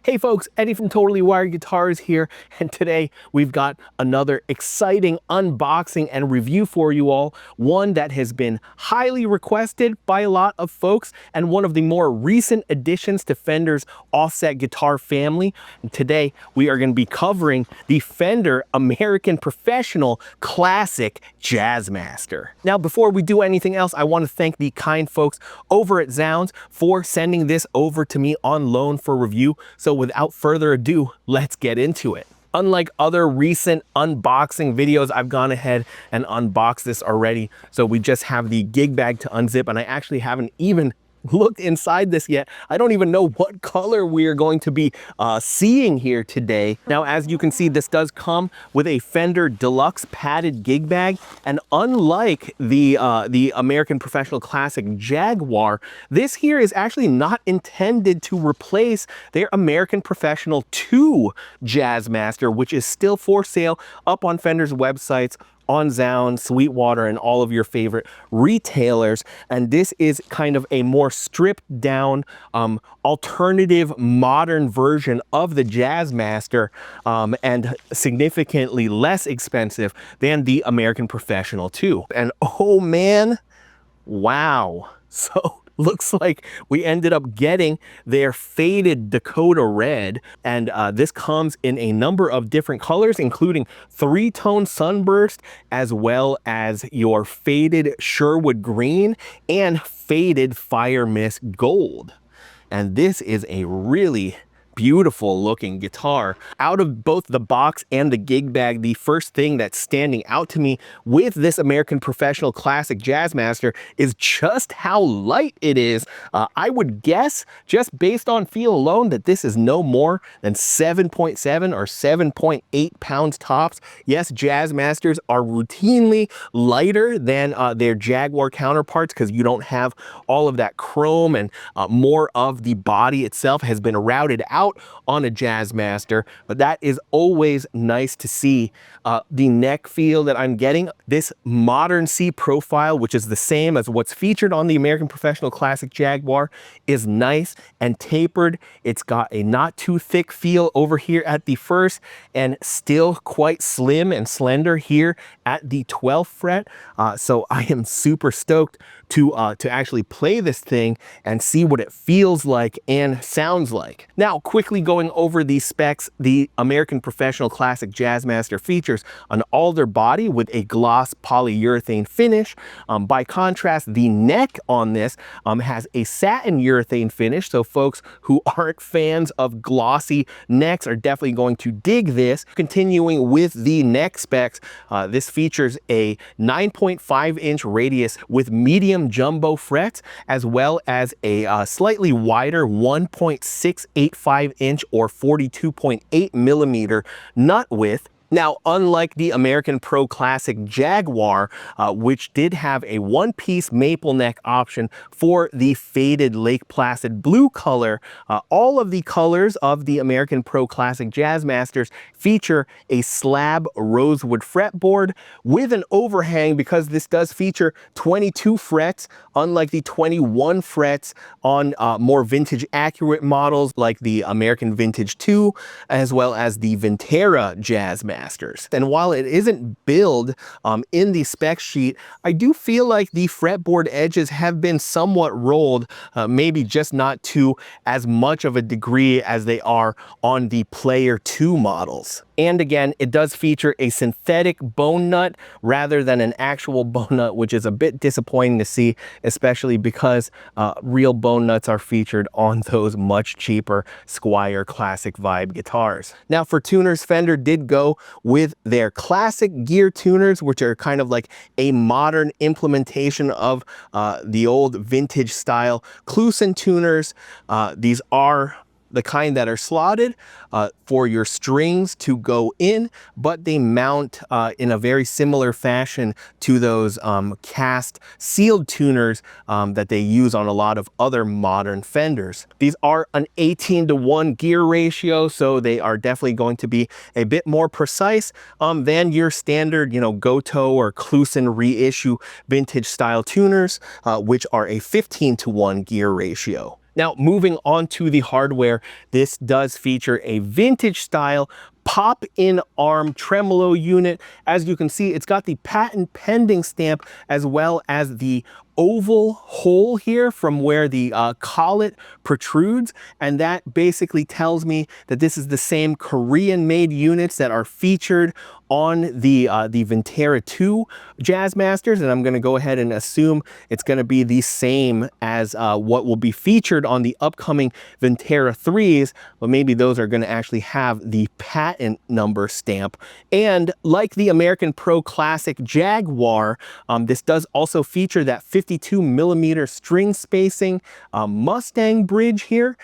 Hey folks, Eddie from Totally Wired Guitars here, and today we've got another exciting unboxing and review for you all, one that has been highly requested by a lot of folks and one of the more recent additions to Fender's offset guitar family. And today we are going to be covering the Fender American Professional Classic Jazzmaster. Now before we do anything else, I want to thank the kind folks over at Zounds for sending this over to me on loan for review. So without further ado, let's get into it. Unlike other recent unboxing videos, I've gone ahead and unboxed this already. So we just have the gig bag to unzip, and I actually haven't even looked inside this yet. I don't even know what color we are going to be seeing here today. Now, as you can see, this does come with a Fender Deluxe padded gig bag, and unlike the American Professional Classic Jaguar, this here is actually not intended to replace their American Professional 2 Jazzmaster, which is still for sale up on Fender's websites, on Zounds, Sweetwater, and all of your favorite retailers. And this is kind of a more stripped down, alternative modern version of the Jazzmaster, and significantly less expensive than the American Professional 2. And oh man, wow. So looks like we ended up getting their faded Dakota Red, and this comes in a number of different colors, including 3-tone Sunburst, as well as your faded Sherwood Green and faded Fire Mist Gold. And this is a really beautiful looking guitar. Out of both the box and the gig bag, the first thing that's standing out to me with this American Professional Classic Jazzmaster is just how light it is. I would guess, just based on feel alone, that this is no more than 7.7 or 7.8 pounds tops. Yes, Jazzmasters are routinely lighter than their Jaguar counterparts because you don't have all of that chrome, and more of the body itself has been routed out on a Jazzmaster, but that is always nice to see. The neck feel that I'm getting, this modern C profile, which is the same as what's featured on the American Professional Classic Jaguar, is nice and tapered. It's got a not too thick feel over here at the first, and still quite slim and slender here at the 12th fret. So I am super stoked to actually play this thing and see what it feels like and sounds like. Now, quickly going over these specs, the American Professional Classic Jazzmaster features an alder body with a gloss polyurethane finish. By contrast, the neck on this has a satin urethane finish, so folks who aren't fans of glossy necks are definitely going to dig this. Continuing with the neck specs, this features a 9.5-inch radius with medium jumbo frets, as well as a slightly wider 1.685-inch or 42.8 millimeter nut width. Now, unlike the American Pro Classic Jaguar, which did have a one-piece maple neck option for the faded Lake Placid blue color, all of the colors of the American Pro Classic Jazzmasters feature a slab rosewood fretboard with an overhang, because this does feature 22 frets, unlike the 21 frets on more vintage accurate models like the American Vintage 2, as well as the Vintera Jazzmaster. And while it isn't billed in the spec sheet, I do feel like the fretboard edges have been somewhat rolled, maybe just not to as much of a degree as they are on the Player 2 models. And again, it does feature a synthetic bone nut rather than an actual bone nut, which is a bit disappointing to see, especially because real bone nuts are featured on those much cheaper Squier Classic Vibe guitars. Now, for tuners, Fender did go with their classic gear tuners, which are kind of like a modern implementation of the old vintage style Kluson tuners. These are the kind that are slotted for your strings to go in, but they mount in a very similar fashion to those cast sealed tuners that they use on a lot of other modern Fenders. These are an 18:1 gear ratio, so they are definitely going to be a bit more precise than your standard, Gotoh or Kluson reissue vintage style tuners, which are a 15:1 gear ratio. Now, moving on to the hardware, this does feature a vintage style pop-in arm tremolo unit. As you can see, it's got the patent pending stamp as well as the oval hole here from where the collet protrudes, and that basically tells me that this is the same Korean-made units that are featured on the Vintera 2 Jazzmasters, and I'm going to go ahead and assume it's going to be the same as what will be featured on the upcoming Vintera 3s, but maybe those are going to actually have the patent number stamp. And like the American Pro Classic Jaguar, this does also feature that 52mm string spacing Mustang bridge here,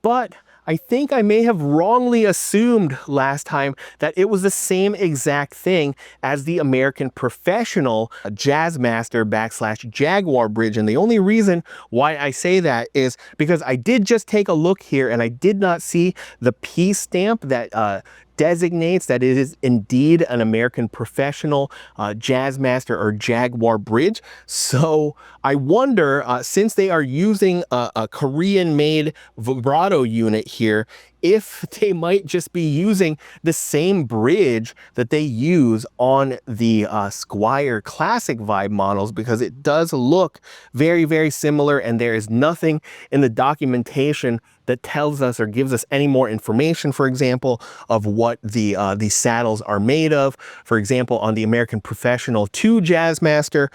but I think I may have wrongly assumed last time that it was the same exact thing as the American Professional Jazzmaster / Jaguar bridge. And the only reason why I say that is because I did just take a look here and I did not see the P stamp that designates that it is indeed an American Professional Jazzmaster or Jaguar bridge. So I wonder, since they are using a Korean-made vibrato unit here, if they might just be using the same bridge that they use on the Squier Classic Vibe models, because it does look very, very similar, and there is nothing in the documentation that tells us or gives us any more information, for example, of what the saddles are made of. For example, on the American Professional 2 Jazzmaster,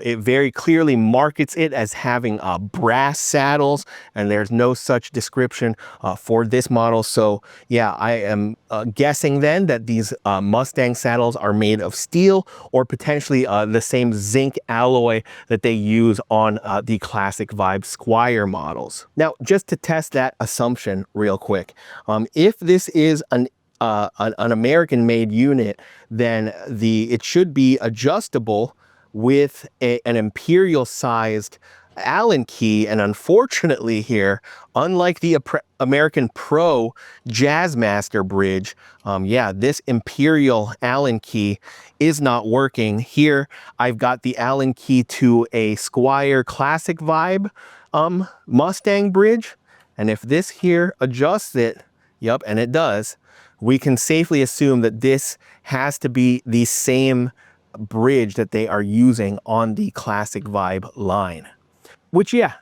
it very clearly markets it as having brass saddles, and there's no such description for this model. So yeah, I am guessing then that these Mustang saddles are made of steel, or potentially the same zinc alloy that they use on the Classic Vibe Squier models. Now, just to test that assumption real quick, if this is an American-made unit, then it should be adjustable with an imperial-sized Allen key, and unfortunately here, unlike the American Pro Jazzmaster bridge, yeah, this imperial Allen key is not working. Here I've got the Allen key to a Squier Classic Vibe Mustang bridge, and if this here adjusts it, yep, and it does, we can safely assume that this has to be the same bridge that they are using on the Classic Vibe line. Which, yeah,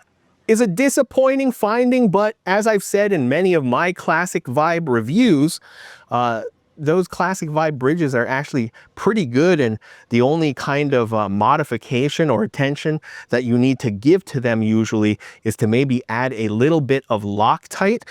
is a disappointing finding, but as I've said in many of my Classic Vibe reviews, those Classic Vibe bridges are actually pretty good, and the only kind of modification or attention that you need to give to them usually is to maybe add a little bit of Loctite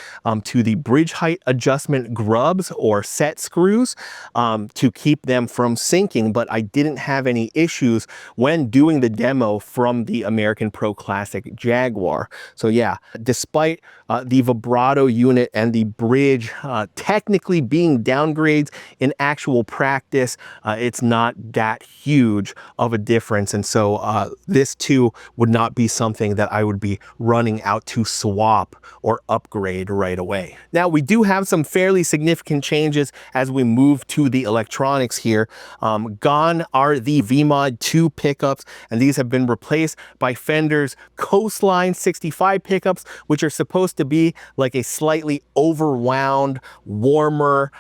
to the bridge height adjustment grubs or set screws to keep them from sinking. But I didn't have any issues when doing the demo from the American Pro Classic Jaguar. So yeah, despite the vibrato unit and the bridge technically being downgrades, in actual practice, it's not that huge of a difference. And so this too would not be something that I would be running out to swap or upgrade right away. Now, we do have some fairly significant changes as we move to the electronics here. Gone are the VMod 2 pickups, and these have been replaced by Fender's Coastline 65 pickups, which are supposed to be like a slightly overwound, warmer,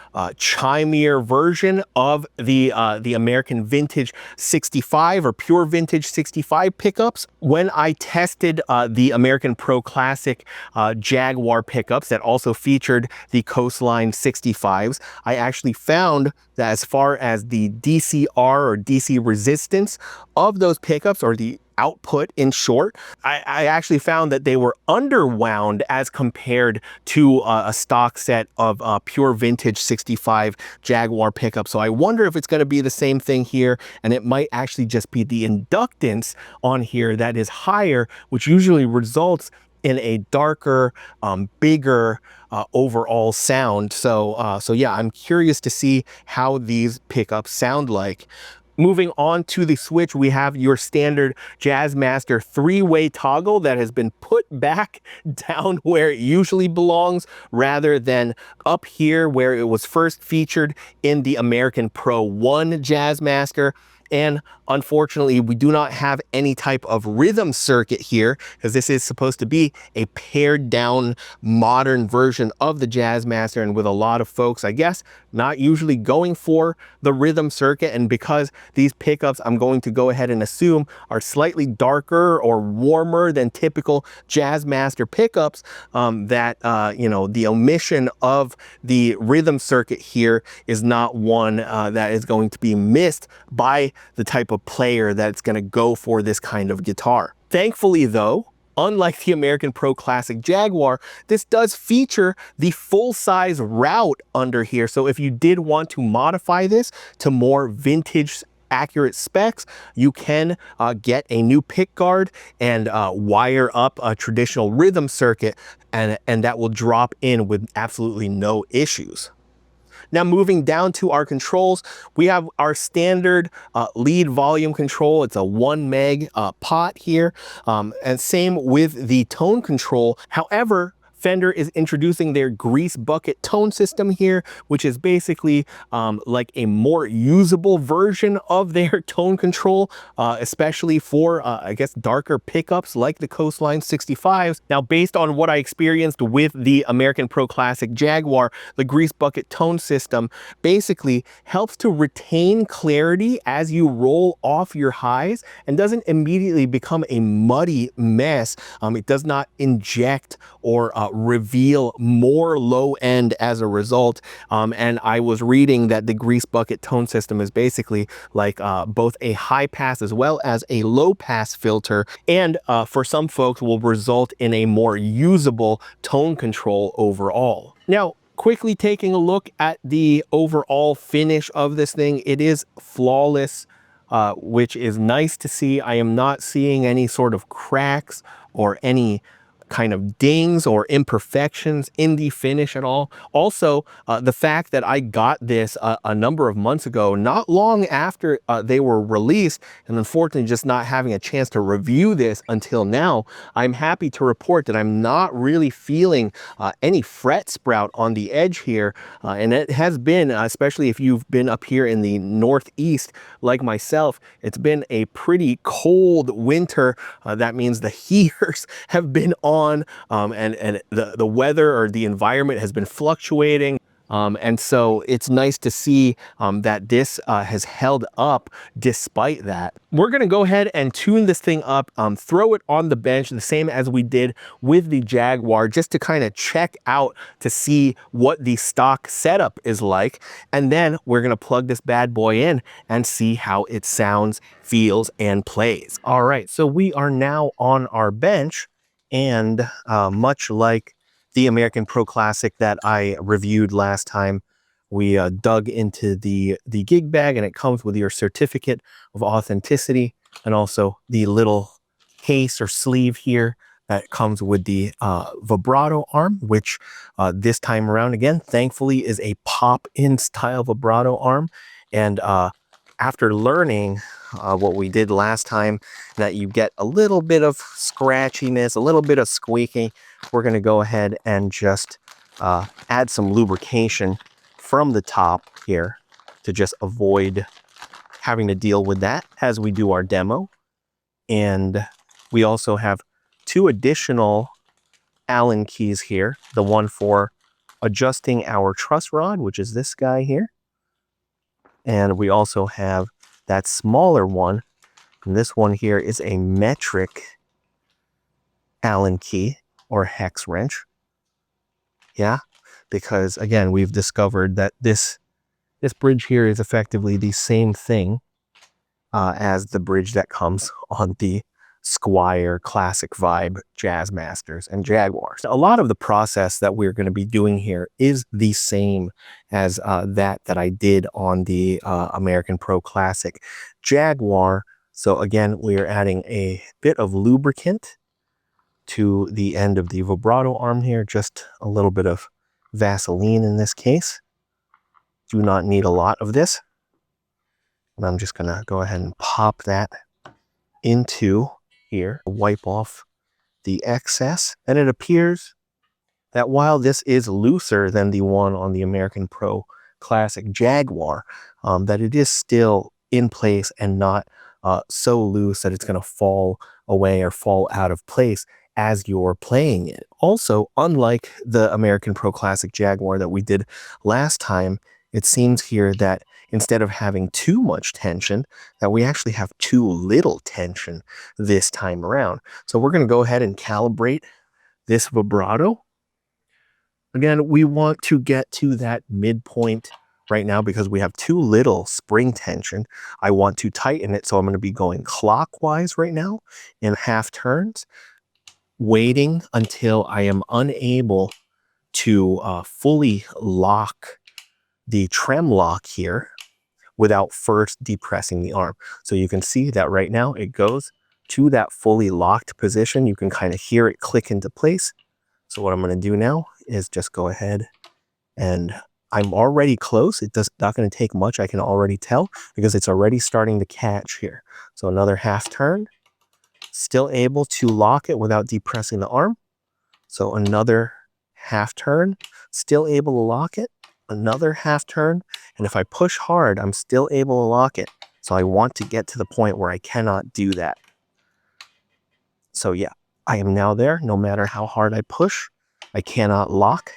chimier version of the American Vintage 65 or Pure Vintage 65 pickups. When I tested the American Pro Classic Jaguar pickups that also featured the Coastline 65s, I actually found that as far as the DCR or DC resistance of those pickups, or the output in short, I actually found that they were underwound as compared to a stock set of Pure Vintage 65 Jaguar pickups. So I wonder if it's going to be the same thing here, and it might actually just be the inductance on here that is higher, which usually results in a darker, bigger overall sound. So yeah, I'm curious to see how these pickups sound like. Moving on to the switch, we have your standard Jazzmaster 3-way toggle that has been put back down where it usually belongs, rather than up here where it was first featured in the American Pro 1 Jazzmaster. And unfortunately, we do not have any type of rhythm circuit here, because this is supposed to be a pared down modern version of the Jazzmaster, and with a lot of folks, I guess, not usually going for the rhythm circuit. And because these pickups, I'm going to go ahead and assume, are slightly darker or warmer than typical Jazzmaster pickups, you know, the omission of the rhythm circuit here is not one that is going to be missed by the type of player that's going to go for this kind of guitar. Thankfully though, unlike the American Pro Classic Jaguar, this does feature the full-size route under here. So if you did want to modify this to more vintage accurate specs, you can get a new pick guard and wire up a traditional rhythm circuit, and that will drop in with absolutely no issues. Now moving down to our controls, we have our standard lead volume control. It's a 1 meg pot here, and same with the tone control. However, Fender is introducing their Greasebucket tone system here, which is basically like a more usable version of their tone control, especially for, I guess, darker pickups like the Coastline 65s. Now, based on what I experienced with the American Pro Classic Jaguar, the Greasebucket tone system basically helps to retain clarity as you roll off your highs and doesn't immediately become a muddy mess. It does not inject or reveal more low end as a result. And I was reading that the Greasebucket tone system is basically like both a high pass as well as a low pass filter, and for some folks will result in a more usable tone control overall. Now, quickly taking a look at the overall finish of this thing, it is flawless, which is nice to see. I am not seeing any sort of cracks or any kind of dings or imperfections in the finish at all. Also, the fact that I got this a number of months ago, not long after they were released, and unfortunately just not having a chance to review this until now, I'm happy to report that I'm not really feeling any fret sprout on the edge here. And it has been, especially if you've been up here in the Northeast like myself, it's been a pretty cold winter. That means the heaters have been on, and the weather or the environment has been fluctuating. And so it's nice to see that this has held up despite that. We're going to go ahead and tune this thing up, throw it on the bench, the same as we did with the Jaguar, just to kind of check out to see what the stock setup is like. And then we're going to plug this bad boy in and see how it sounds, feels, and plays. All right, so we are now on our bench, and much like the American Pro Classic that I reviewed last time, we dug into the gig bag, and it comes with your certificate of authenticity and also the little case or sleeve here that comes with the vibrato arm, which this time around, again, thankfully is a pop-in style vibrato arm. And after learning what we did last time, that you get a little bit of scratchiness, a little bit of squeaking, we're going to go ahead and just add some lubrication from the top here to just avoid having to deal with that as we do our demo. And we also have 2 additional Allen keys here, the one for adjusting our truss rod, which is this guy here. And we also have that smaller one. And this one here is a metric Allen key or hex wrench. Yeah, because again, we've discovered that this bridge here is effectively the same thing as the bridge that comes on the Squire Classic Vibe Jazzmasters and Jaguars. A lot of the process that we're going to be doing here is the same as that I did on the American Pro Classic Jaguar. So again, we are adding a bit of lubricant to the end of the vibrato arm here, just a little bit of Vaseline in this case. Do not need a lot of this. And I'm just going to go ahead and pop that into here, wipe off the excess. And it appears that while this is looser than the one on the American Pro Classic Jaguar, that it is still in place and not so loose that it's going to fall away or fall out of place as you're playing it. Also, unlike the American Pro Classic Jaguar that we did last time, it seems here that instead of having too much tension, that we actually have too little tension this time around. So we're going to go ahead and calibrate this vibrato. Again, we want to get to that midpoint right now because we have too little spring tension. I want to tighten it, so I'm going to be going clockwise right now in half turns, waiting until I am unable to fully lock the trem lock here without first depressing the arm. So you can see that right now it goes to that fully locked position. You can kind of hear it click into place. So what I'm going to do now is just go ahead, and I'm already close. It's not going to take much. I can already tell because it's already starting to catch here. So another half turn, still able to lock it without depressing the arm. So another half turn, still able to lock it. Another half turn. And if I push hard, I'm still able to lock it. So I want to get to the point where I cannot do that. So yeah, I am now there. No matter how hard I push, I cannot lock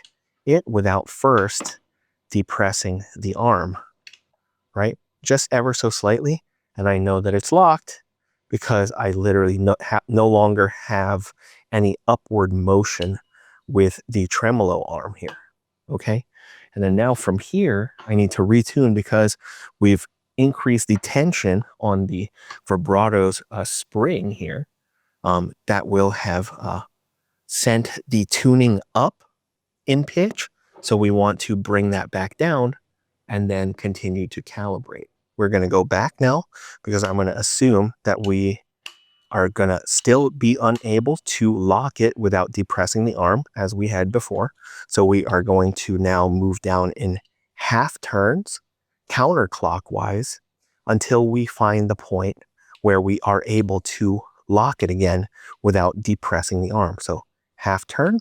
it without first depressing the arm, right? Just ever so slightly. And I know that it's locked because I literally no longer have any upward motion with the tremolo arm here, okay? And then now from here, I need to retune because we've increased the tension on the vibrato's spring here. That will have sent the tuning up in pitch. So we want to bring that back down and then continue to calibrate. We're going to go back now because I'm going to assume that we are going to still be unable to lock it without depressing the arm as we had before. So we are going to now move down in half turns counterclockwise until we find the point where we are able to lock it again without depressing the arm. So half turn,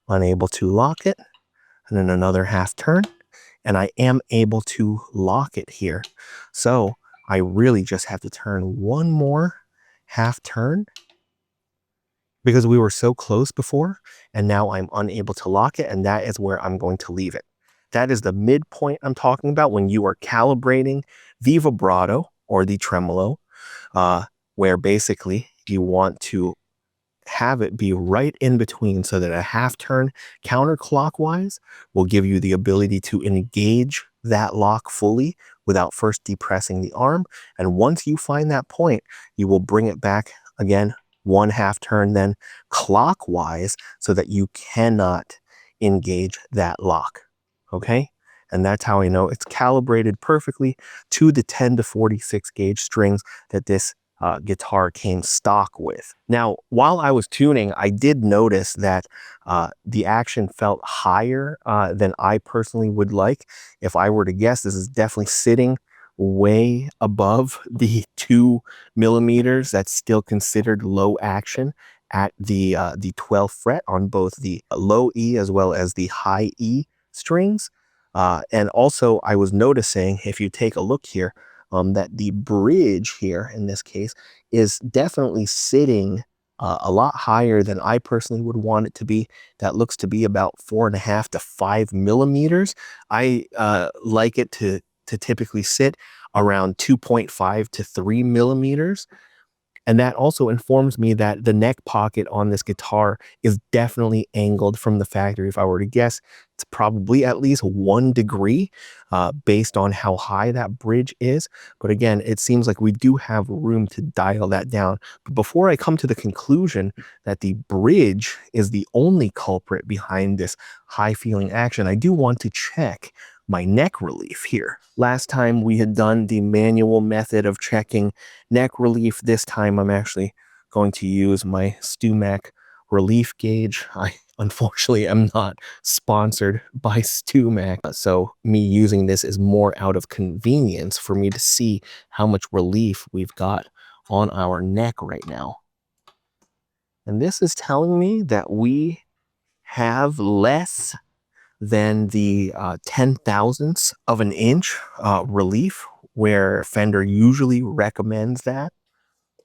unable to lock it, and then another half turn, and I am able to lock it here. So I really just have to turn one more half turn because we were so close before, and now I'm unable to lock it, and that is where I'm going to leave it. That is the midpoint I'm talking about when you are calibrating the vibrato or the tremolo, where basically you want to have it be right in between so that a half turn counterclockwise will give you the ability to engage that lock fully without first depressing the arm. And once you find that point, you will bring it back again, one half turn then clockwise so that you cannot engage that lock. Okay? And that's how I know it's calibrated perfectly to the 10 to 46 gauge strings that this guitar came stock with. Now, while I was tuning, I did notice that the action felt higher than I personally would like. If I were to guess, this is definitely sitting way above the 2 millimeters. That's still considered low action at the 12th fret on both the low E as well as the high E strings. And also, I was noticing, if you take a look here, that the bridge here in this case is definitely sitting a lot higher than I personally would want it to be. That looks to be about 4.5 to 5 millimeters. I like it to typically sit around 2.5 to 3 millimeters. And that also informs me that the neck pocket on this guitar is definitely angled from the factory. If I were to guess, it's probably at least 1 degree based on how high that bridge is. But again, it seems like we do have room to dial that down. But before I come to the conclusion that the bridge is the only culprit behind this high feeling action, I do want to check my neck relief here. Last time we had done the manual method of checking neck relief. This time I'm actually going to use my StewMac relief gauge. I unfortunately am not sponsored by StewMac, so me using this is more out of convenience for me to see how much relief we've got on our neck right now. And this is telling me that we have less than the 10 thousandths of an inch relief where Fender usually recommends that.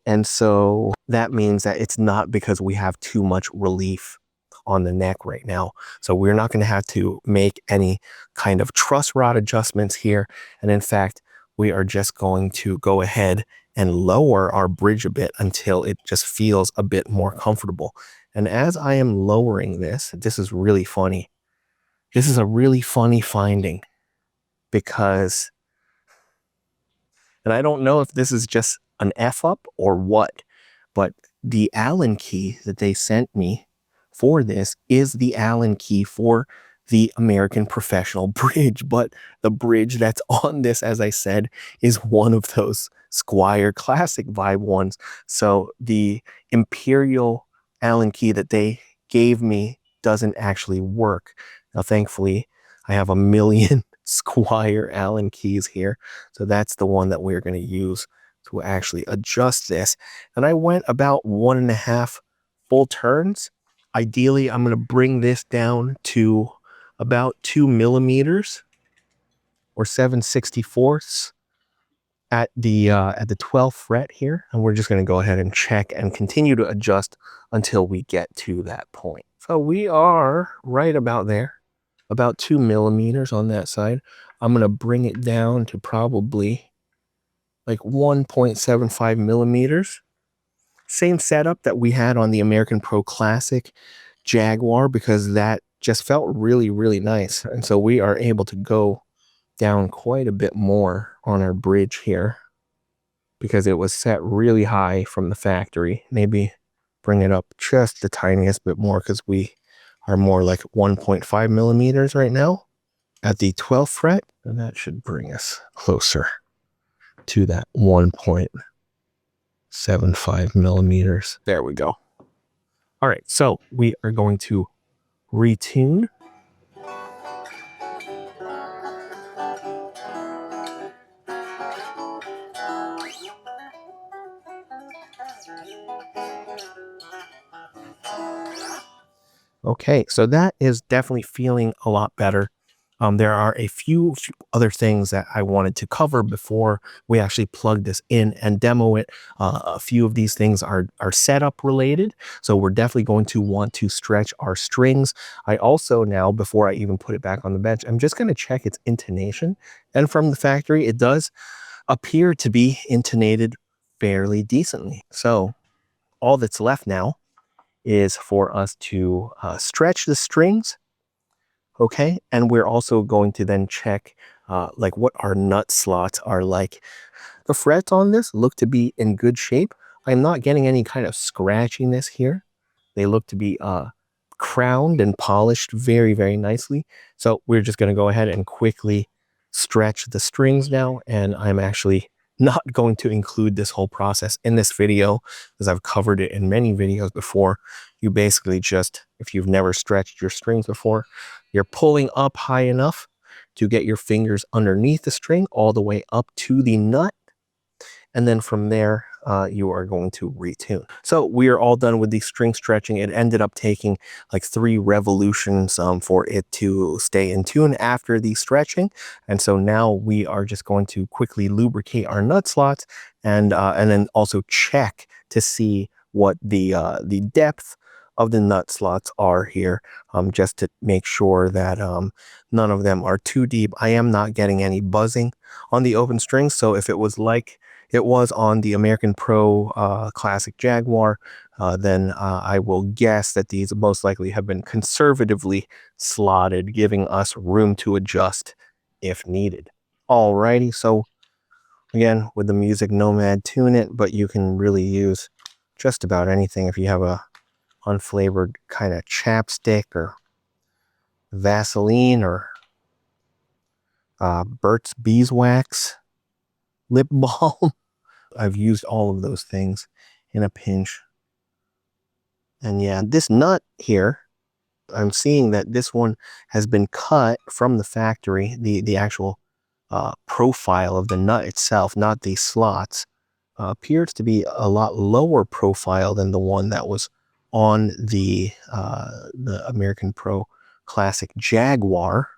And so that means that it's not because we have too much relief on the neck right now. So we're not going to have to make any kind of truss rod adjustments here. And in fact, we are just going to go ahead and lower our bridge a bit until it just feels a bit more comfortable. And as I am lowering this, this is really funny. This is a really funny finding because, and I don't know if this is just an F up or what, but the Allen key that they sent me for this is the Allen key for the American Professional bridge, but the bridge that's on this, as I said, is one of those Squier Classic vibe ones. So the Imperial Allen key that they gave me doesn't actually work. Now, thankfully, I have a million Squier Allen keys here. So that's the one that we're going to use to actually adjust this. And I went about 1.5 full turns. Ideally, I'm going to bring this down to about 2 millimeters or 7/64 at the 12th fret here. And we're just going to go ahead and check and continue to adjust until we get to that point. So we are right about there, about 2 millimeters on that side. I'm going to bring it down to probably like 1.75 millimeters. Same setup that we had on the American Pro Classic Jaguar, because that just felt really, really nice. And so we are able to go down quite a bit more on our bridge here because it was set really high from the factory. Maybe bring it up just the tiniest bit more because we are more like 1.5 millimeters right now at the 12th fret. And that should bring us closer to that 1.75 millimeters. There we go. All right, so we are going to retune. Okay, so that is definitely feeling a lot better. There are a few other things that I wanted to cover before we actually plug this in and demo it. A few of these things are setup related, so we're definitely going to want to stretch our strings. I also now, before I even put it back on the bench, I'm just going to check its intonation. And from the factory, it does appear to be intonated fairly decently. So all that's left now is for us to stretch the strings. Okay, and we're also going to then check like what our nut slots are like. The frets on this look to be in good shape. I'm not getting any kind of scratchiness here. They look to be crowned and polished very, very nicely. So we're just going to go ahead and quickly stretch the strings now. And I'm actually not going to include this whole process in this video because I've covered it in many videos before. You basically just, if you've never stretched your strings before, you're pulling up high enough to get your fingers underneath the string all the way up to the nut. And then from there, you are going to retune. So we are all done with the string stretching. It ended up taking like 3 revolutions for it to stay in tune after the stretching. And so now we are just going to quickly lubricate our nut slots and then also check to see what the depth of the nut slots are here, just to make sure that none of them are too deep. I am not getting any buzzing on the open strings. So if it was like it was on the American Pro Classic Jaguar, then I will guess that these most likely have been conservatively slotted, giving us room to adjust if needed. Alrighty, so again, with the Music Nomad, tune it, but you can really use just about anything if you have a unflavored kind of chapstick or Vaseline or Burt's Beeswax lip balm. I've used all of those things in a pinch. And yeah, this nut here, I'm seeing that this one has been cut from the factory. The actual profile of the nut itself, not the slots, appears to be a lot lower profile than the one that was on the American Pro Classic Jaguar.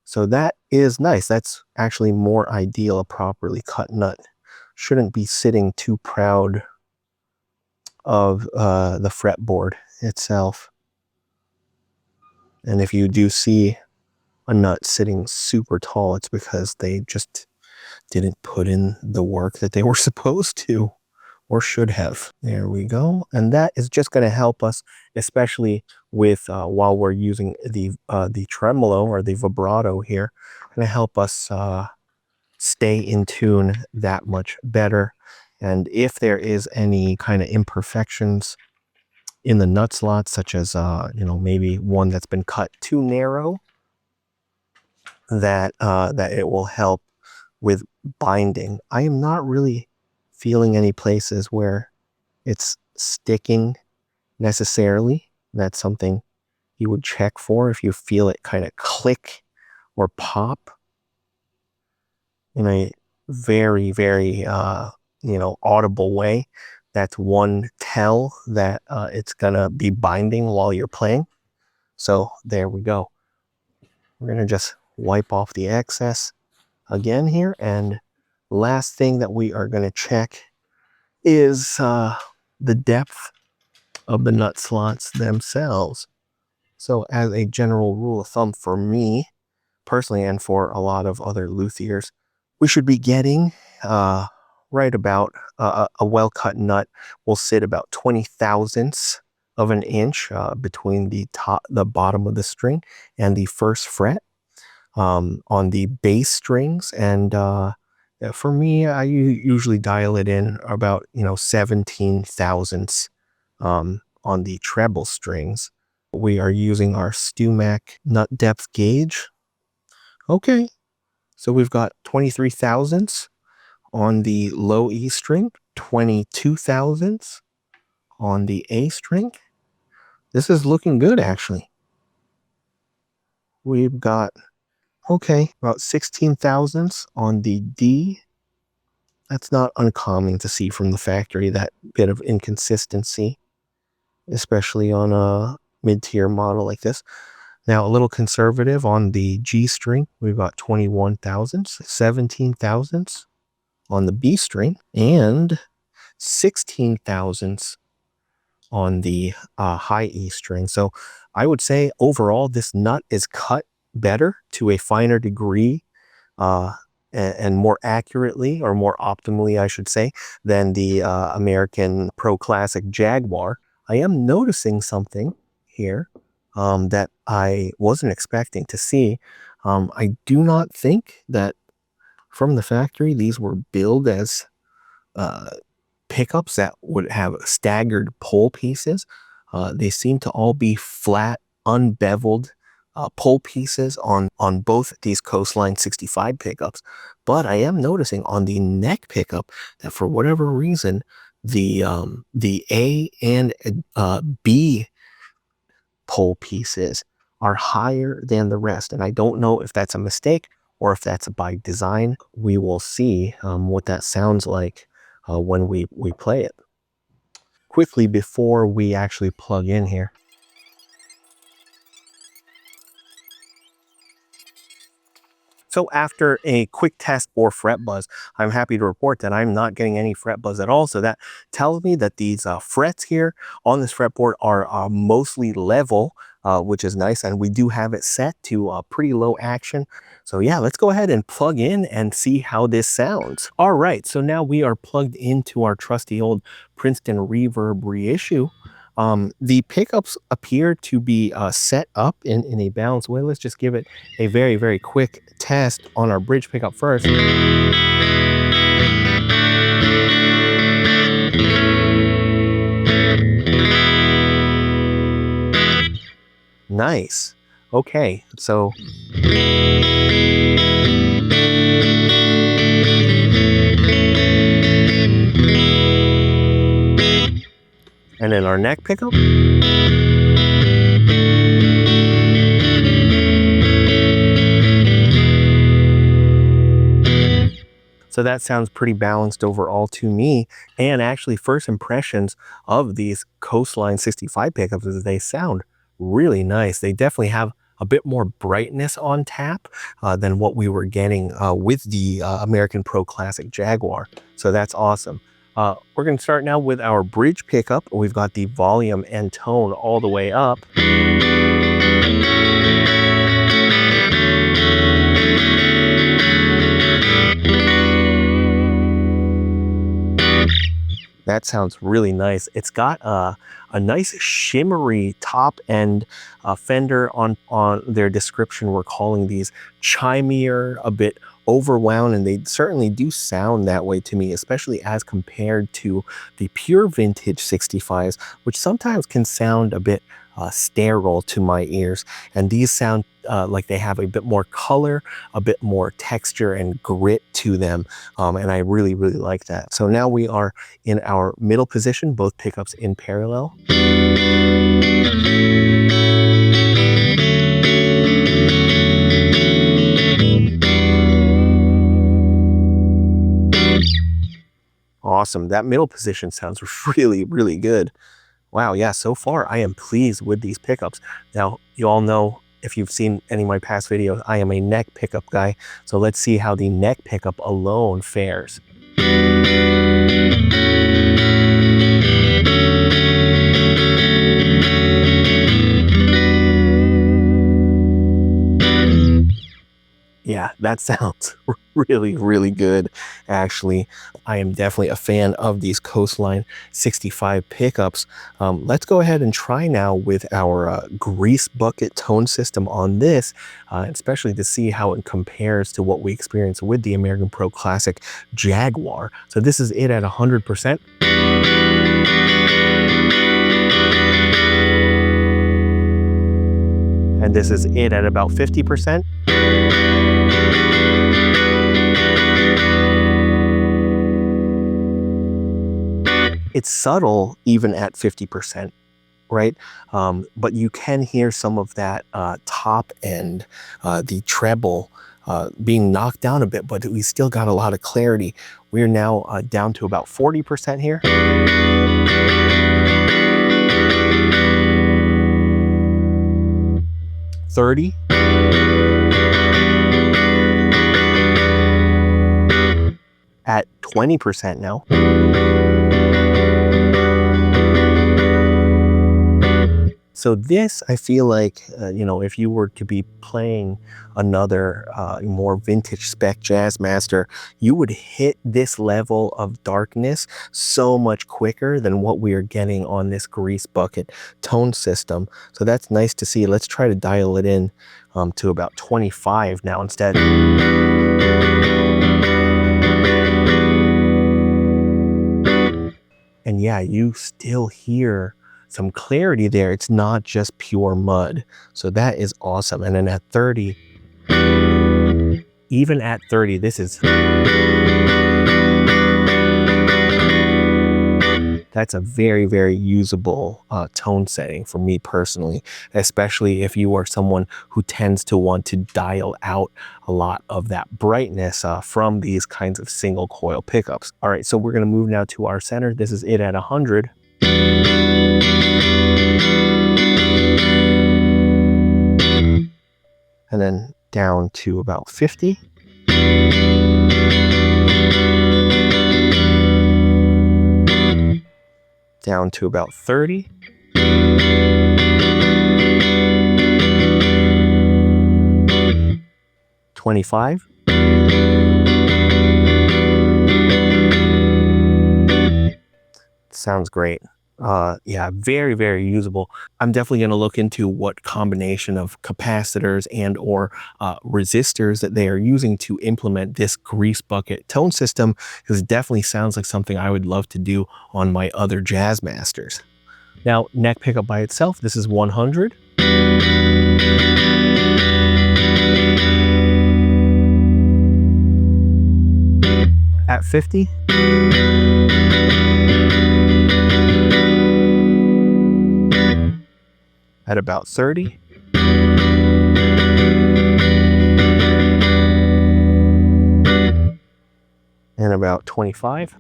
So that is nice. That's actually more ideal. A properly cut nut shouldn't be sitting too proud of the fretboard itself. And if you do see a nut sitting super tall, it's because they just didn't put in the work that they were supposed to or should have. There we go. And that is just going to help us, especially with while we're using the tremolo or the vibrato here, going to help us stay in tune that much better. And if there is any kind of imperfections in the nut slots, such as you know, maybe one that's been cut too narrow, that it will help with binding. I am not really feeling any places where it's sticking necessarily. That's something you would check for if you feel it kind of click or pop in a very, very you know, audible way. That's one tell that it's gonna be binding while you're playing. So there we go. We're gonna just wipe off the excess again here, and last thing that we are going to check is the depth of the nut slots themselves. So as a general rule of thumb for me personally, and for a lot of other luthiers, we should be getting right about a well-cut nut will sit about 20 thousandths of an inch between the bottom of the string and the first fret. On the bass strings, and for me, I usually dial it in about, you know, 17 thousandths on the treble strings. We are using our StewMac nut depth gauge. Okay, so we've got 23 thousandths on the low E string, 22 thousandths on the A string. This is looking good, actually. We've got okay, about 16 thousandths on the D. That's not uncommon to see from the factory, that bit of inconsistency, especially on a mid-tier model like this. Now, a little conservative on the G string, we've got 21 thousandths, 17 thousandths on the B string, and 16 thousandths on the high E string. So I would say overall, this nut is cut better to a finer degree and more accurately, or more optimally, I should say, than the American Pro Classic Jaguar. I am noticing something here that I wasn't expecting to see. I do not think that from the factory these were billed as pickups that would have staggered pole pieces. They seem to all be flat, unbeveled pole pieces on both these Coastline 65 pickups. But I am noticing on the neck pickup that for whatever reason, the A and B pole pieces are higher than the rest. And I don't know if that's a mistake or if that's by design. We will see what that sounds like when we play it. Quickly, before we actually plug in here, so after a quick test for fret buzz, I'm happy to report that I'm not getting any fret buzz at all. So that tells me that these frets here on this fretboard are mostly level, which is nice. And we do have it set to pretty low action. So yeah, let's go ahead and plug in and see how this sounds. All right, so now we are plugged into our trusty old Princeton Reverb reissue. The pickups appear to be set up in a balanced way. Let's just give it a very, very quick test on our bridge pickup first. Nice. Okay, so and then our neck pickup. So that sounds pretty balanced overall to me. And actually, first impressions of these Coastline 65 pickups is they sound really nice. They definitely have a bit more brightness on tap than what we were getting with the American Pro Classic Jaguar. So that's awesome. We're going to start now with our bridge pickup. We've got the volume and tone all the way up. That sounds really nice. It's got a nice shimmery top end. Fender on their description were calling these chimier, a bit overwound, and they certainly do sound that way to me, especially as compared to the pure vintage 65s, which sometimes can sound a bit sterile to my ears. And these sound like they have a bit more color, a bit more texture and grit to them. And I really, really like that. So now we are in our middle position, both pickups in parallel. Awesome. That middle position sounds really, really good. Wow, yeah, so far I am pleased with these pickups. Now, you all know, if you've seen any of my past videos, I am a neck pickup guy. So let's see how the neck pickup alone fares. Yeah, that sounds really, really good, actually. I am definitely a fan of these Coastline 65 pickups. Let's go ahead and try now with our Greasebucket tone system on this, especially to see how it compares to what we experienced with the American Pro Classic Jaguar. So this is it at 100%. And this is it at about 50%. It's subtle even at 50%, right? But you can hear some of that top end, the treble being knocked down a bit, but we still got a lot of clarity. We're now down to about 40% here. $30. At 20% now. So this, I feel like, you know, if you were to be playing another more vintage spec Jazzmaster, you would hit this level of darkness so much quicker than what we are getting on this Greasebucket tone system. So that's nice to see. Let's try to dial it in to about 25 now instead. And yeah, you still hear some clarity there. It's not just pure mud. So that is awesome. And then at 30, even at 30, this is... That's a very, very usable tone setting for me personally, especially if you are someone who tends to want to dial out a lot of that brightness from these kinds of single coil pickups. All right, so we're going to move now to our center. This is it at 100. And then down to about 50. Down to about 30. $25. Sounds great. Yeah, very, very usable. I'm definitely going to look into what combination of capacitors and or resistors that they are using to implement this Greasebucket tone system, because it definitely sounds like something I would love to do on my other Jazzmasters. Now, neck pickup by itself, this is 100. At 50. At about 30. And about 25.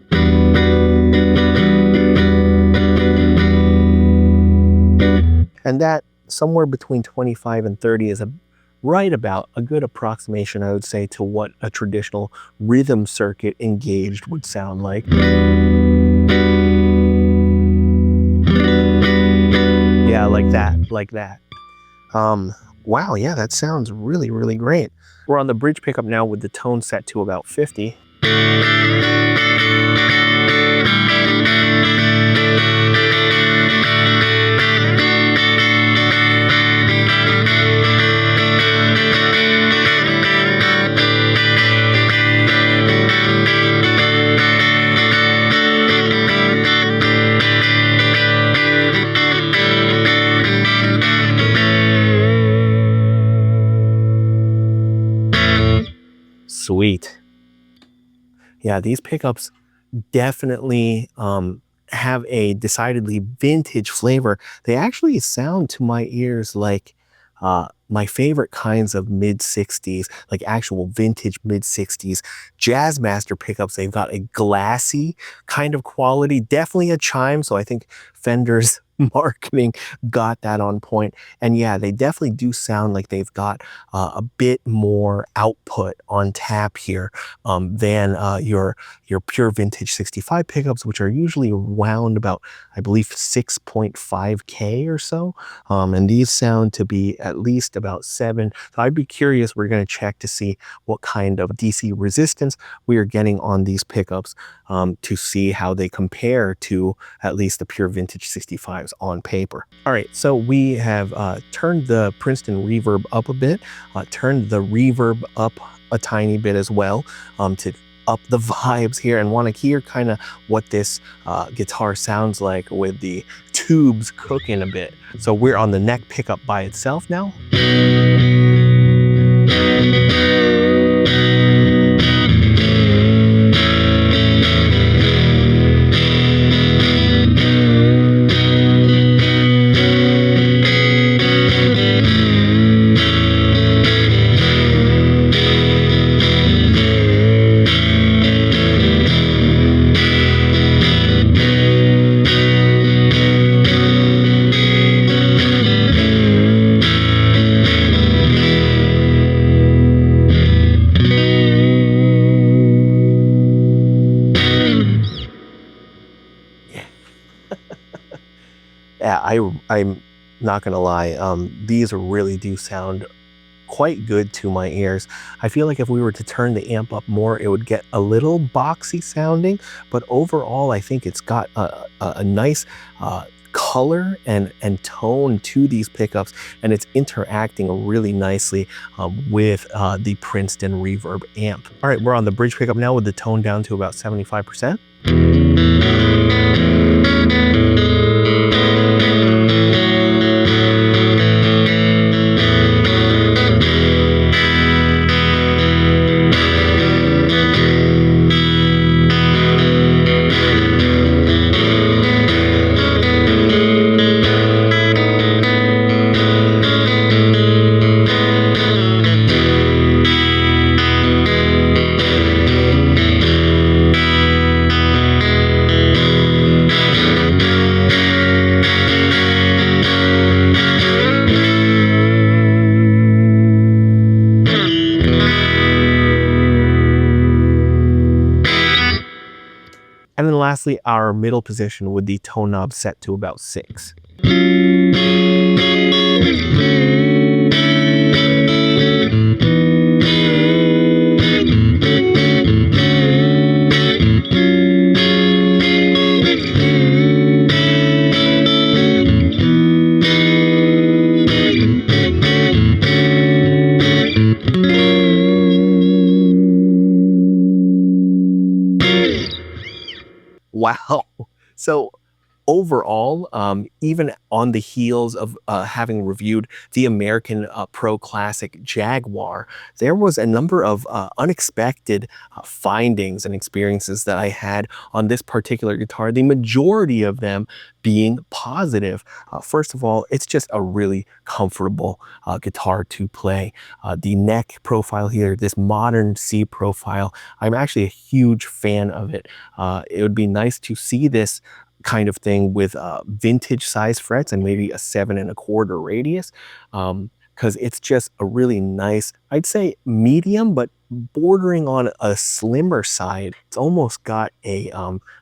And that somewhere between 25 and 30 is right about a good approximation, I would say, to what a traditional rhythm circuit engaged would sound like. Yeah, like that. Wow, yeah, that sounds really, really great. We're on the bridge pickup now with the tone set to about 50. Sweet. Yeah, these pickups definitely have a decidedly vintage flavor. They actually sound to my ears like my favorite kinds of mid-60s, like actual vintage mid-60s Jazzmaster pickups. They've got a glassy kind of quality, definitely a chime, so I think Fender's marketing got that on point. And yeah, they definitely do sound like they've got a bit more output on tap here than your pure vintage 65 pickups, which are usually wound about, I believe, 6.5K or so. And these sound to be at least about 7. So I'd be curious, we're going to check to see what kind of DC resistance we are getting on these pickups to see how they compare to at least the pure vintage 65s on paper. All right, so we have turned the Princeton reverb up a bit, turned the reverb up a tiny bit as well to up the vibes here, and want to hear kind of what this guitar sounds like with the tubes cooking a bit. So we're on the neck pickup by itself now. Yeah, I'm not gonna lie, these really do sound quite good to my ears. I feel like if we were to turn the amp up more, it would get a little boxy sounding, but overall I think it's got a nice color and tone to these pickups, and it's interacting really nicely with the Princeton reverb amp. All right, we're on the bridge pickup now with the tone down to about 75%. And then lastly, our middle position with the tone knob set to about 6. Wow. So overall, even on the heels of having reviewed the American Pro Classic Jaguar, there was a number of unexpected findings and experiences that I had on this particular guitar, the majority of them being positive. First of all, it's just a really comfortable guitar to play. The neck profile here, this modern C profile, I'm actually a huge fan of it. It would be nice to see this kind of thing with vintage size frets and maybe a 7 1/4 radius. Because it's just a really nice, I'd say medium, but bordering on a slimmer side. It's almost got a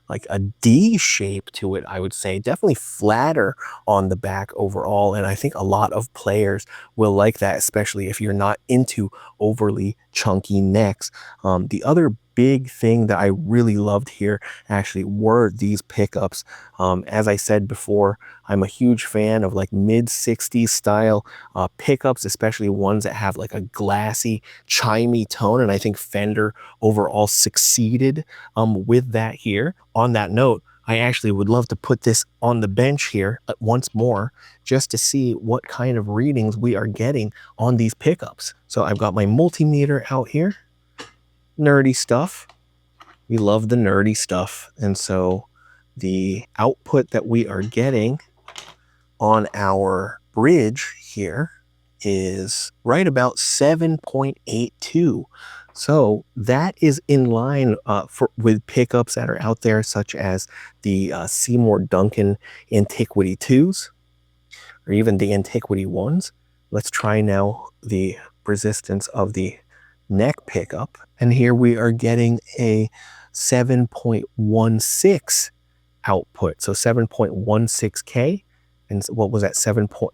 like a D shape to it, I would say. Definitely flatter on the back overall, and I think a lot of players will like that, especially if you're not into overly chunky necks. The other big thing that I really loved here actually were these pickups. As I said before, I'm a huge fan of like mid-60s style pickups, especially ones that have like a glassy, chimey tone, and I think Fender overall succeeded with that here. On that note, I actually would love to put this on the bench here once more just to see what kind of readings we are getting on these pickups. So I've got my multimeter out here, nerdy stuff. We love the nerdy stuff. And so the output that we are getting on our bridge here is right about 7.82. So that is in line with pickups that are out there, such as the Seymour Duncan Antiquity 2s, or even the Antiquity 1s. Let's try now the resistance of the neck pickup. And here we are getting a 7.16 output. So 7.16K. And what was that,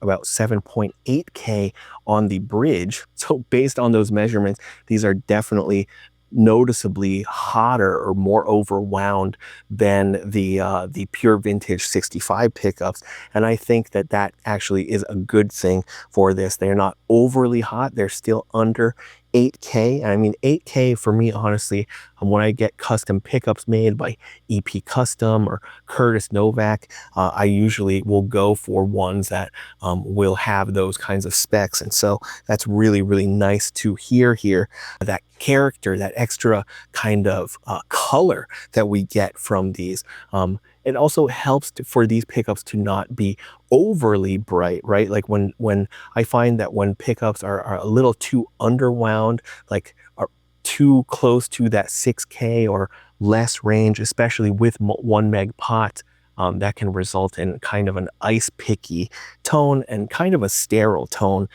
about 7.8K on the bridge. So based on those measurements, these are definitely noticeably hotter or more overwound than the pure vintage 65 pickups. And I think that that actually is a good thing for this. They're not overly hot. They're still under 8K. And I mean, 8K for me, honestly, when I get custom pickups made by EP Custom or Curtis Novak, I usually will go for ones that will have those kinds of specs. And so that's really, really nice to hear here. That character, that extra kind of color that we get from these. It also helps for these pickups to not be overly bright, right? Like when I find that when pickups are a little too underwound, like are too close to that 6K or less range, especially with 1 meg pots, that can result in kind of an ice picky tone and kind of a sterile tone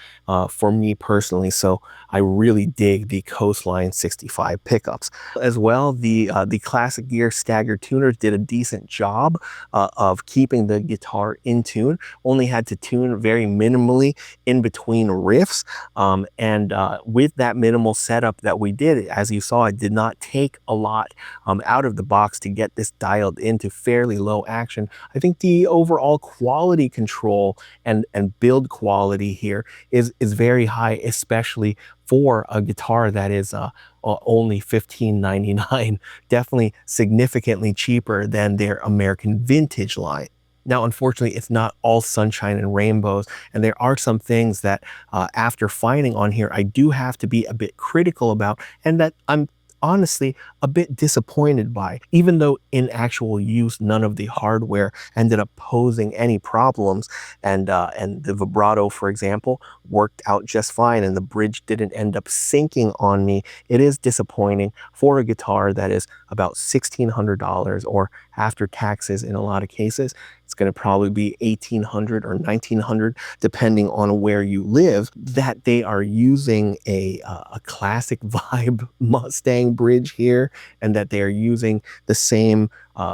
for me personally. So I really dig the Coastline 65 pickups. As well, the Classic Gear Stagger tuners did a decent job of keeping the guitar in tune. Only had to tune very minimally in between riffs. And with that minimal setup that we did, as you saw, it did not take a lot out of the box to get this dialed into fairly low action. I think the overall quality control and build quality here is very high, especially for a guitar that is only $15.99, definitely significantly cheaper than their American Vintage line. Now, unfortunately, it's not all sunshine and rainbows, and there are some things that after finding on here, I do have to be a bit critical about, and that I'm honestly a bit disappointed by. Even though in actual use none of the hardware ended up posing any problems, and the vibrato, for example, worked out just fine and the bridge didn't end up sinking on me, it is disappointing for a guitar that is about $1,600, or after taxes in a lot of cases it's going to probably be $1,800 or $1,900 depending on where you live, that they are using a classic vibe Mustang bridge here, and that they are using the same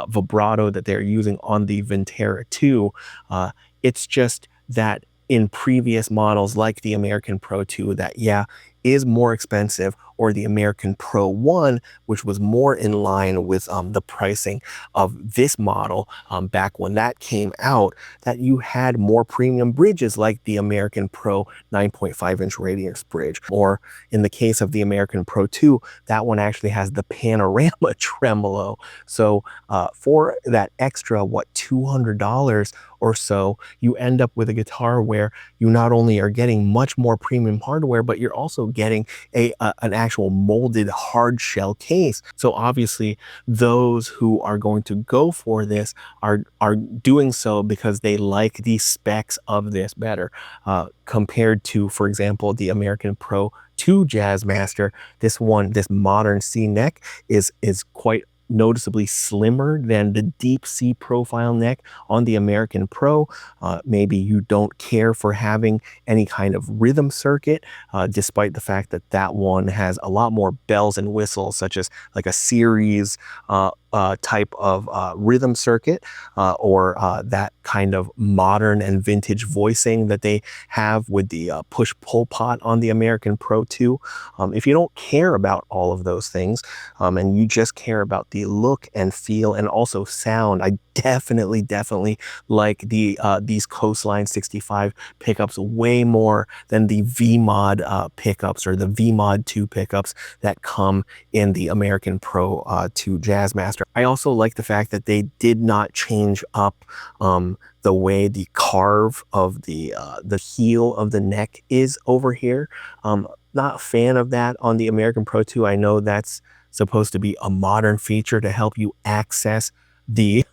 vibrato that they're using on the Ventera 2. It's just that in previous models like the American Pro 2 that, yeah, is more expensive, or the American Pro 1, which was more in line with the pricing of this model back when that came out, that you had more premium bridges like the American Pro 9.5-inch radius bridge. Or in the case of the American Pro 2, that one actually has the panorama tremolo. So for that extra, what, $200 or so, you end up with a guitar where you not only are getting much more premium hardware, but you're also getting an actual molded hard shell case. So obviously those who are going to go for this are doing so because they like the specs of this better compared to, for example, the American Pro 2 Jazzmaster. This modern C neck is quite noticeably slimmer than the deep C profile neck on the American Pro. Maybe you don't care for having any kind of rhythm circuit, despite the fact that that one has a lot more bells and whistles, such as like a series type of rhythm circuit, or that kind of modern and vintage voicing that they have with the push-pull pot on the American Pro 2. If you don't care about all of those things, and you just care about the look and feel and also sound, I definitely like these Coastline 65 pickups way more than the V-Mod pickups or the V-Mod 2 pickups that come in the American Pro 2 Jazzmaster. I also like the fact that they did not change up the way the carve of the heel of the neck is over here. Not a fan of that on the American Pro 2. I know that's supposed to be a modern feature to help you access the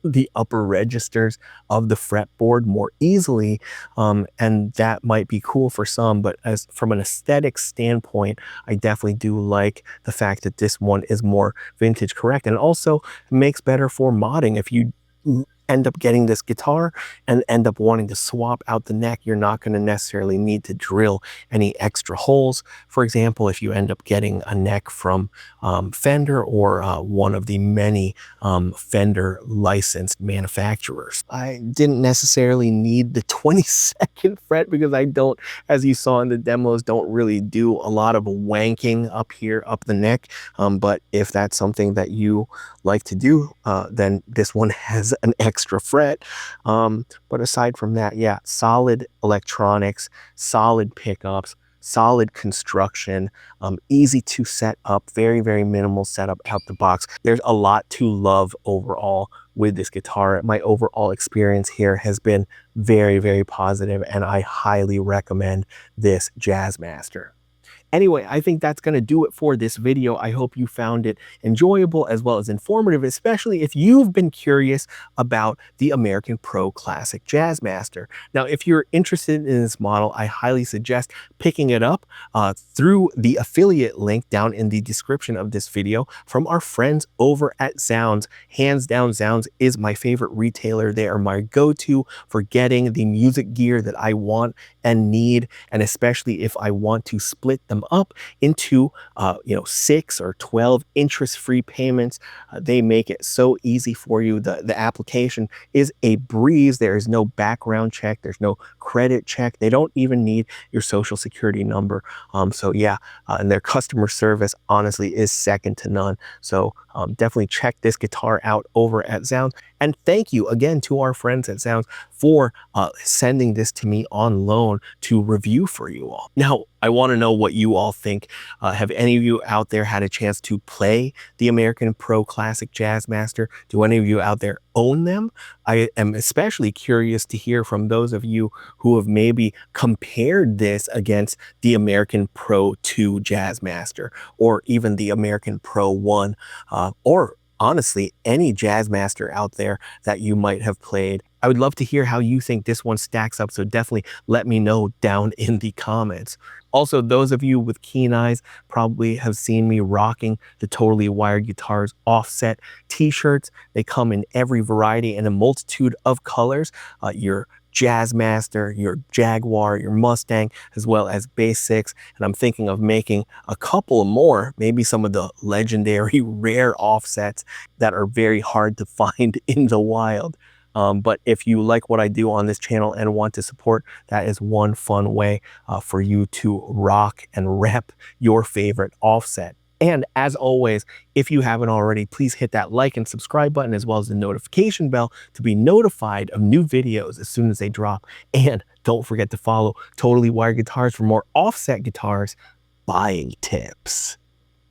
the upper registers of the fretboard more easily, and that might be cool for some, but as from an aesthetic standpoint, I definitely do like the fact that this one is more vintage correct, and also makes better for modding. If you end up getting this guitar and end up wanting to swap out the neck, you're not going to necessarily need to drill any extra holes. For example, if you end up getting a neck from Fender or one of the many Fender licensed manufacturers. I didn't necessarily need the 22nd fret because I don't, as you saw in the demos, don't really do a lot of wanking up here, up the neck. But if that's something that you like to do, then this one has an extra fret. But aside from that, yeah, solid electronics, solid pickups, solid construction, easy to set up, very minimal setup out the box. There's a lot to love overall with this guitar. My overall experience here has been very positive, and I highly recommend this Jazzmaster. Anyway, I think that's going to do it for this video. I hope you found it enjoyable as well as informative, especially if you've been curious about the American Pro Classic Jazzmaster. Now, if you're interested in this model, I highly suggest picking it up through the affiliate link down in the description of this video from our friends over at Sounds. Hands down, Sounds is my favorite retailer. They are my go-to for getting the music gear that I want and need, and especially if I want to split them up into 6 or 12 interest-free payments. They make it so easy for you. The application is a breeze. There is no background check, there's no credit check, they don't even need your social security number. So yeah, and their customer service honestly is second to none. So definitely check this guitar out over at Sounds. And thank you again to our friends at Sounds for sending this to me on loan to review for you all. Now, I want to know what you all think. Have any of you out there had a chance to play the American Pro Classic Jazzmaster? Do any of you out there own them? I am especially curious to hear from those of you who have maybe compared this against the American Pro 2 Jazzmaster, or even the American Pro 1, or honestly, any Jazzmaster out there that you might have played. I would love to hear how you think this one stacks up, so definitely let me know down in the comments. Also, those of you with keen eyes probably have seen me rocking the Totally Wired Guitars offset t-shirts. They come in every variety and a multitude of colors. Your Jazzmaster, your Jaguar, your Mustang, as well as Basics. And I'm thinking of making a couple more, maybe some of the legendary rare offsets that are very hard to find in the wild. But if you like what I do on this channel and want to support, that is one fun way for you to rock and rep your favorite offset. And as always, if you haven't already, please hit that like and subscribe button, as well as the notification bell to be notified of new videos as soon as they drop. And don't forget to follow Totally Wired Guitars for more offset guitars buying tips.